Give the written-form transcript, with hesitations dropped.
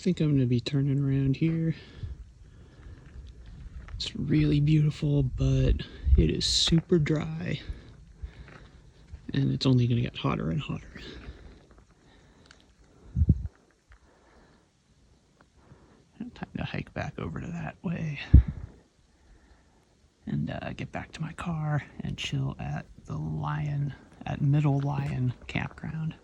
think I'm going to be turning around here. It's really beautiful, but it is super dry. And it's only going to get hotter and hotter. Time to hike back over to that way. And get back to my car and chill at the Middle Lion Campground.